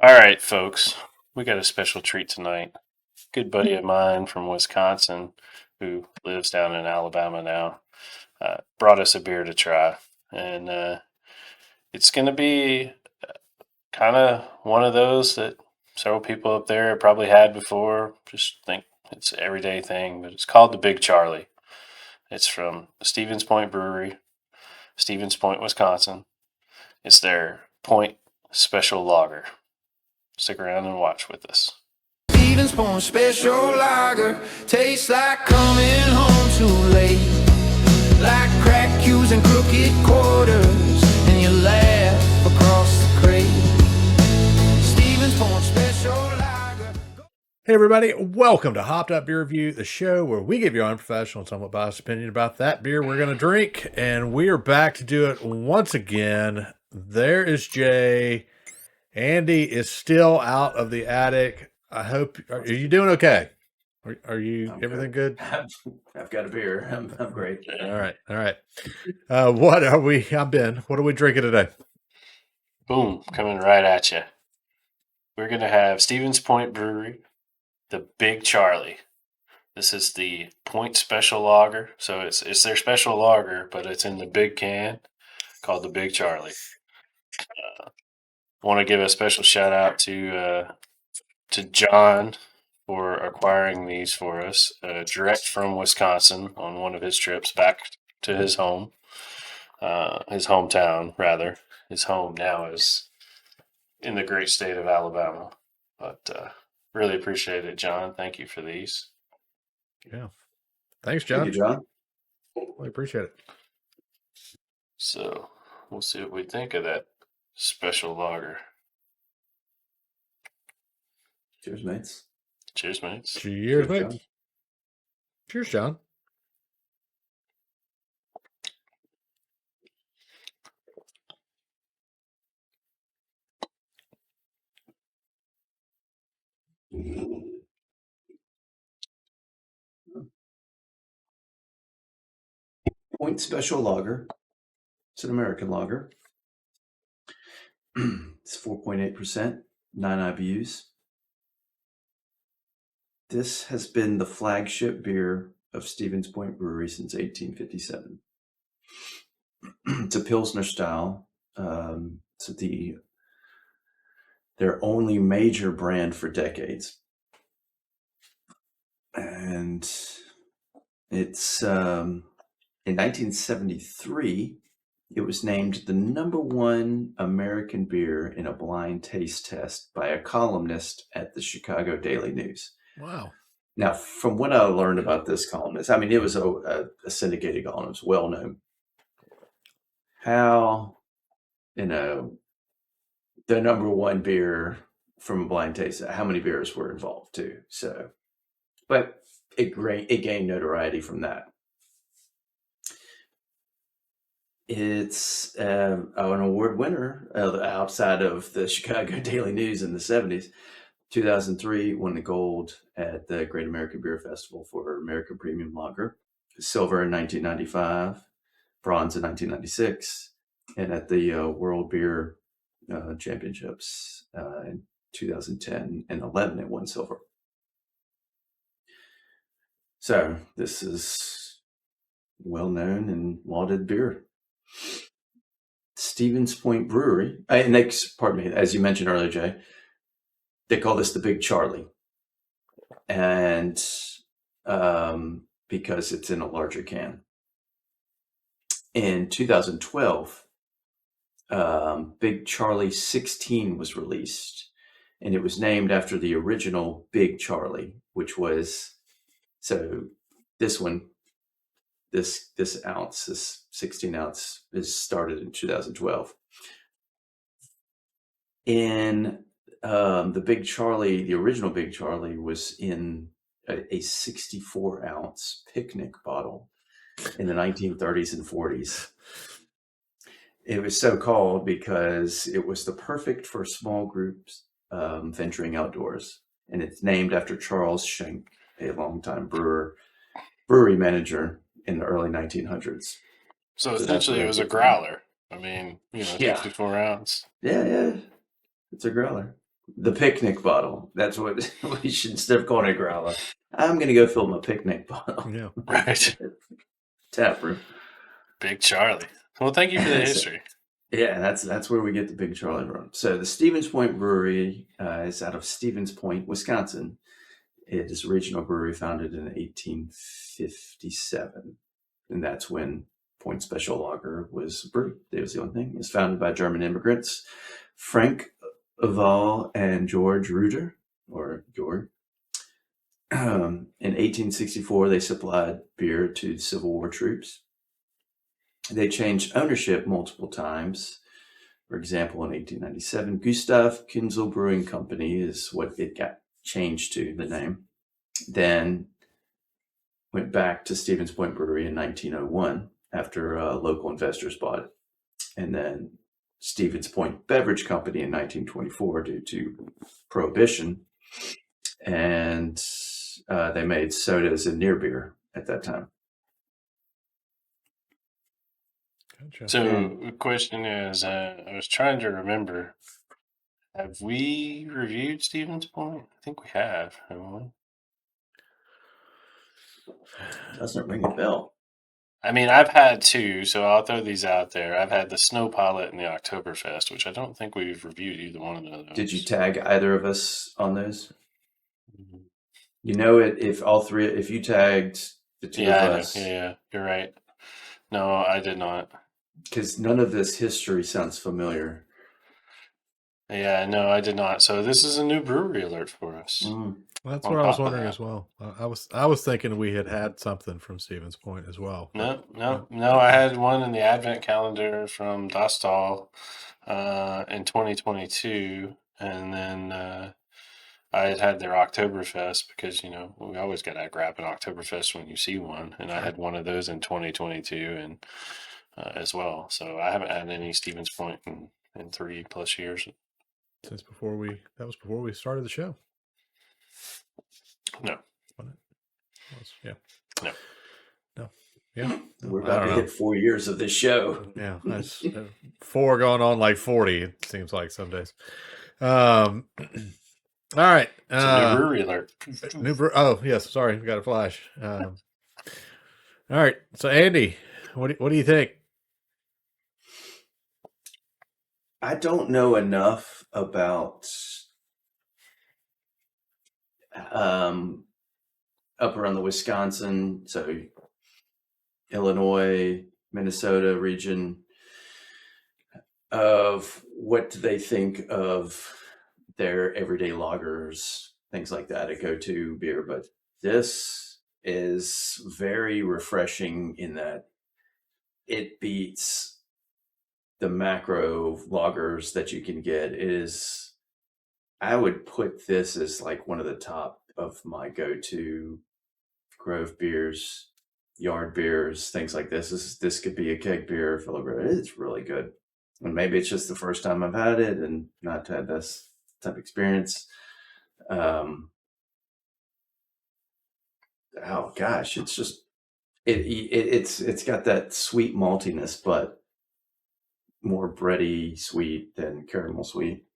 All right, folks, we got a special treat tonight. Good buddy of mine from Wisconsin who lives down in Alabama now brought us a beer to try. And it's going to be kind of one of those that several people up there have probably had before. Just think it's an everyday thing, but it's called the Big Charlie. It's from Stevens Point Brewery, Stevens Point, Wisconsin. It's their Point Special Lager. Stick around and watch with us. Stevens Point Special Lager tastes like coming home too late, like crack cues and crooked quarters, and you laugh across the crate. Stevens Point Special Lager. Hey everybody, welcome to Hopped Up Beer Review, the show where we give you our unprofessional and somewhat biased opinion about that beer we're going to drink, and we are back to do it once again. There is Jay. Andy is still out of the attic. I hope, are you doing okay? Are you, everything good? I've got a beer. I'm great. All right. What are we, I'm Ben. What are we drinking today? Boom, coming right at you. We're going to have Stevens Point Brewery, the Big Charlie. This is the Point Special Lager. So it's their special lager, but it's in the big can called the Big Charlie. Want to give a special shout out to John for acquiring these for us direct from Wisconsin on one of his trips back to his home, his hometown rather. His home now is in the great state of Alabama, but really appreciate it, John. Thank you for these. Yeah. Thanks, John. Thank you, John. I appreciate it. So we'll see what we think of that special lager. Cheers, mates. Cheers, mates. Cheers, mate. John. Cheers, John. Point Special Lager. It's an American lager. It's 4.8%, 9 IBUs. This has been the flagship beer of Stevens Point Brewery since 1857. It's a Pilsner style. It's their only major brand for decades. And it's in 1973, it was named the #1 American beer in a blind taste test by a columnist at the Chicago Daily News. Wow. Now, from what I learned about this columnist, I mean, it was a syndicated column, it was well known. How, the #1 beer from a blind taste, how many beers were involved too. So, but it gained notoriety from that. It's an award winner outside of the Chicago Daily News in the 70s. 2003 won the gold at the Great American Beer Festival for American Premium Lager, silver in 1995, bronze in 1996, and at the World Beer Championships in 2010 and 11 it won silver. So this is well-known and lauded beer. Stevens Point Brewery, and pardon me, as you mentioned earlier, Jay, they call this the Big Charlie, and because it's in a larger can. In 2012, Big Charlie 16 was released, and it was named after the original Big Charlie, which was, so this one, this ounce, this 16 ounce is started in 2012. In the Big Charlie, the original Big Charlie was in a 64 ounce picnic bottle in the 1930s and 40s. It was so called because it was the perfect for small groups venturing outdoors. And it's named after Charles Schenck, a longtime brewery manager in the early 1900s. So essentially it was a growler. I mean, 64 ounce. Yeah. It's a growler. The picnic bottle. That's what we should, instead of calling it a growler. I'm going to go fill my picnic bottle. Yeah. Right. Tap room. Big Charlie. Well, thank you for the history. Yeah, that's where we get the Big Charlie from. So the Stevens Point Brewery is out of Stevens Point, Wisconsin. It is a regional brewery founded in 1857. And that's when Point Special Lager was brewed. That was the only thing. It was founded by German immigrants, Frank Val and George Reuter, or George. In 1864, they supplied beer to Civil War troops. They changed ownership multiple times. For example, in 1897, Gustav Kinzel Brewing Company is what it got changed to, the name. Then went back to Stevens Point Brewery in 1901 after local investors bought it. And then Stevens Point Beverage Company in 1924 due to Prohibition. And they made sodas and near beer at that time. Gotcha. So the question is, I was trying to remember, have we reviewed Stevens Point? I think we have, haven't we? Doesn't ring a bell. I mean, I've had two, so I'll throw these out there. I've had the Snow Pilot and the Oktoberfest, which I don't think we've reviewed either one of those. Did you tag either of us on those? Mhm. You know it if all three, if you tagged the two Yeah, of I know. us, Yeah, you're right. No, I did not. because none of this history sounds familiar. Yeah, no, I did not. So this is a new brewery alert for us. Mm. That's On what I was top of wondering that. as well. I was thinking we had something from Stevens Point as well. No. I had one in the advent calendar from Dostal in 2022, and then I had their Oktoberfest because we always got to grab an Oktoberfest when you see one, and I had one of those in 2022 and as well. So I haven't had any Stevens Point in 3+ years. Since before we started the show. No. Yeah. No. No. Yeah. We're I about don't to know. hit 4 years of this show. Yeah, that's 4 going on like 40. It seems like some days. All right. It's a new brewery alert. Oh yes, sorry, we got a flash. All right. So Andy, what do you think? I don't know enough about up around the Wisconsin, so Illinois, Minnesota region, of what do they think of their everyday lagers, things like that, a go-to beer. But this is very refreshing in that it beats the macro lagers that you can get. I would put this as like one of the top of my go-to Grove beers, yard beers, things like this. This could be a keg beer, it's really good. And maybe it's just the first time I've had it and not had this type of experience. Oh gosh, it's just it's got that sweet maltiness, but more bready sweet than caramel sweet.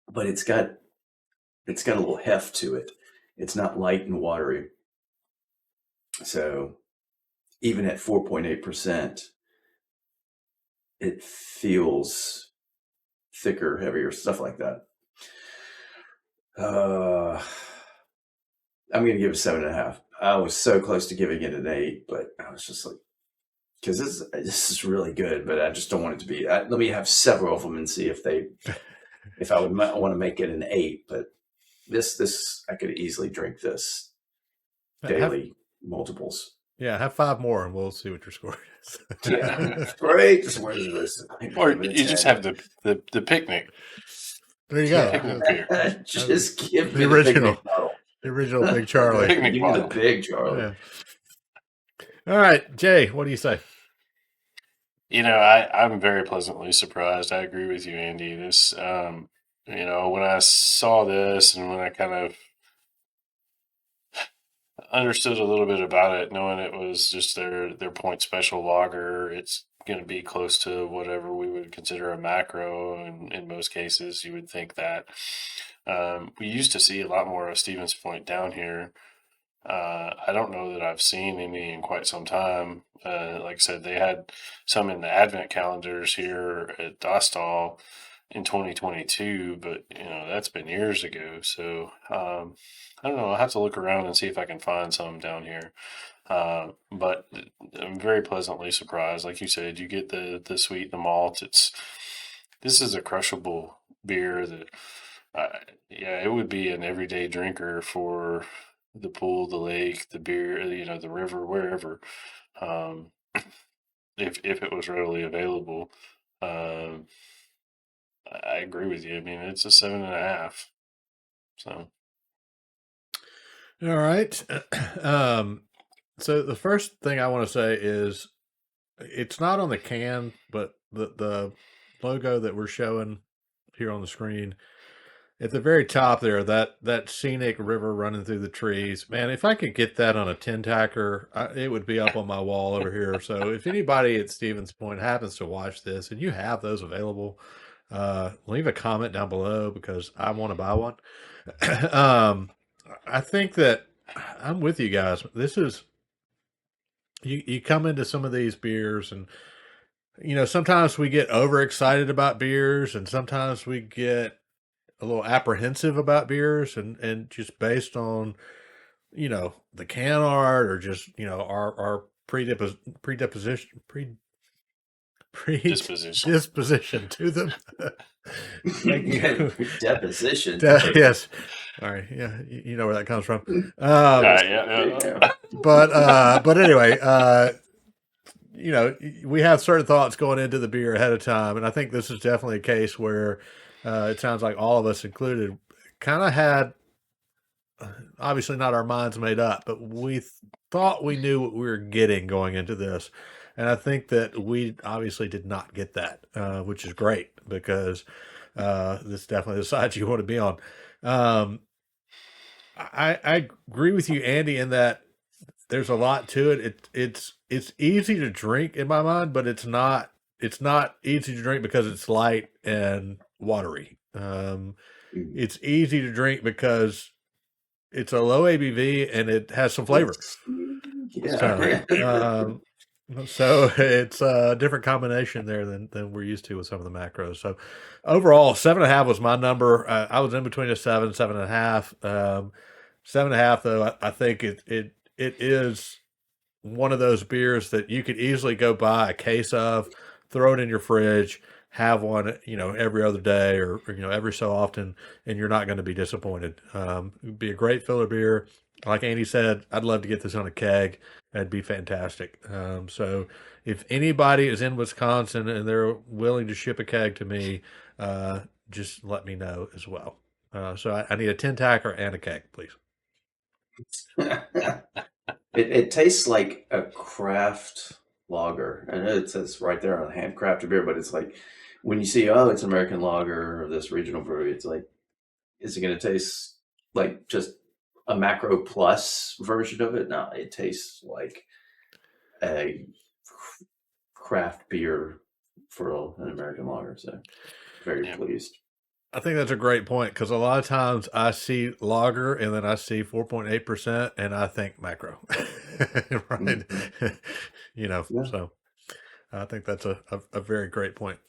But it's got a little heft to it. It's not light and watery. So even at 4.8%, it feels thicker, heavier, stuff like that. I'm going to give it 7.5. I was so close to giving it an 8, but I was just like, because this is really good, but I just don't want it to be. Let me have several of them and see if I would want to make it an 8. But this I could easily drink this daily, multiples. Yeah, have 5 more and we'll see what your score is. Yeah, great. Where's this? Or you just have the picnic. There you go. Picnic beer. Just give The me original. the picnic bottle. The original Big Charlie. Picnic Give me the bottle. big Charlie. Yeah. All right, Jay, what do you say? I'm very pleasantly surprised. I agree with you, Andy. This, when I saw this and when I kind of understood a little bit about it, knowing it was just their point special lager, it's going to be close to whatever we would consider a macro. And in most cases, you would think that. We used to see a lot more of Stevens Point down here. I don't know that I've seen any in quite some time. Like I said, they had some in the advent calendars here at Dostal in 2022, but that's been years ago. So I don't know. I'll have to look around and see if I can find some down here. But I'm very pleasantly surprised. Like you said, you get the sweet, the malt. This is a crushable beer that, it would be an everyday drinker for the pool, the lake, the beer, the river, wherever. If it was readily available. I agree with you. I mean, it's a 7.5. So. All right. So the first thing I want to say is it's not on the can, but the logo that we're showing here on the screen at the very top there, that scenic river running through the trees, man, if I could get that on a 10-tacker, it would be up on my wall over here. So if anybody at Stevens Point happens to watch this and you have those available, leave a comment down below because I want to buy one. I think that I'm with you guys. This is, you come into some of these beers and, sometimes we get overexcited about beers and sometimes we get a little apprehensive about beers and just based on, the can art or just, our predisposition to them. Thank you. Deposition. Yes. All right. Yeah. You know where that comes from. Yeah. But anyway, we have certain thoughts going into the beer ahead of time. And I think this is definitely a case where it sounds like all of us included kind of had, obviously not our minds made up, but we thought we knew what we were getting going into this. And I think that we obviously did not get that, which is great because this is definitely the side you want to be on. I agree with you, Andy, in that there's a lot to it. It's easy to drink in my mind, but it's not easy to drink because it's light and watery. It's easy to drink because it's a low ABV and it has some flavor. Yeah. So it's a different combination there than we're used to with some of the macros. So overall, 7.5 was my number. I was in between a 7.5. 7.5, though, I think it is one of those beers that you could easily go buy a case of, throw it in your fridge, have one, every other day or every so often, and you're not going to be disappointed. It'd be a great filler beer. Like Andy said, I'd love to get this on a keg. That'd be fantastic. So if anybody is in Wisconsin and they're willing to ship a keg to me, just let me know as well. So I need a 10-tacker and a keg, please. It tastes like a craft lager. I know it says right there on handcrafted beer, but it's like when you see, it's American lager or this regional brewery, it's like, is it going to taste like just a macro plus version of it? No, it tastes like a craft beer for an American lager. So very pleased. I think that's a great point because a lot of times I see lager and then I see 4.8% and I think macro, right? So I think that's a very great point.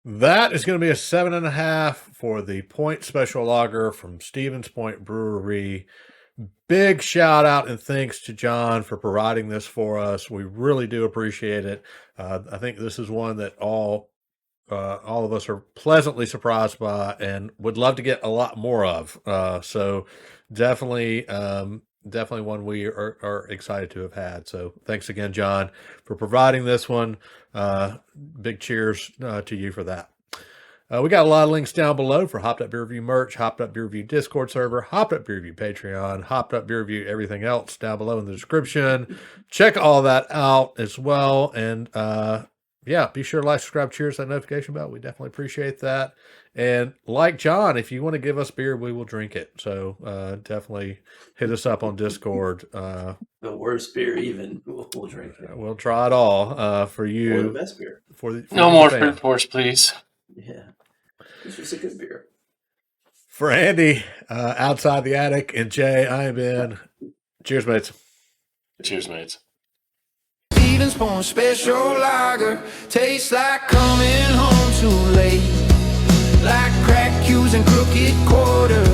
That is going to be a 7.5 for the Point Special Lager from Stevens Point Brewery. Big shout out and thanks to John for providing this for us. We really do appreciate it. I think this is one that all of us are pleasantly surprised by and would love to get a lot more of. So definitely one we are excited to have had. So thanks again, John, for providing this one. Big cheers to you for that. We got a lot of links down below for Hopped Up Beer Review merch, Hopped Up Beer Review Discord server, Hopped Up Beer Review Patreon, Hopped Up Beer Review everything else down below in the description. Check all that out as well. And yeah, be sure to like, subscribe, cheers, that notification bell. We definitely appreciate that. And like John, if you want to give us beer, we will drink it. So definitely hit us up on Discord. The worst beer, even we'll drink it. We'll try it all for you. Or the best beer. For No the more fans. fruit force, please. Yeah, this was a good beer. For Andy, outside the attic, and Jay, I am Ben. Cheers, mates. Cheers, mates. Stevens Point special lager tastes like coming home too late, like crack cues and crooked quarters.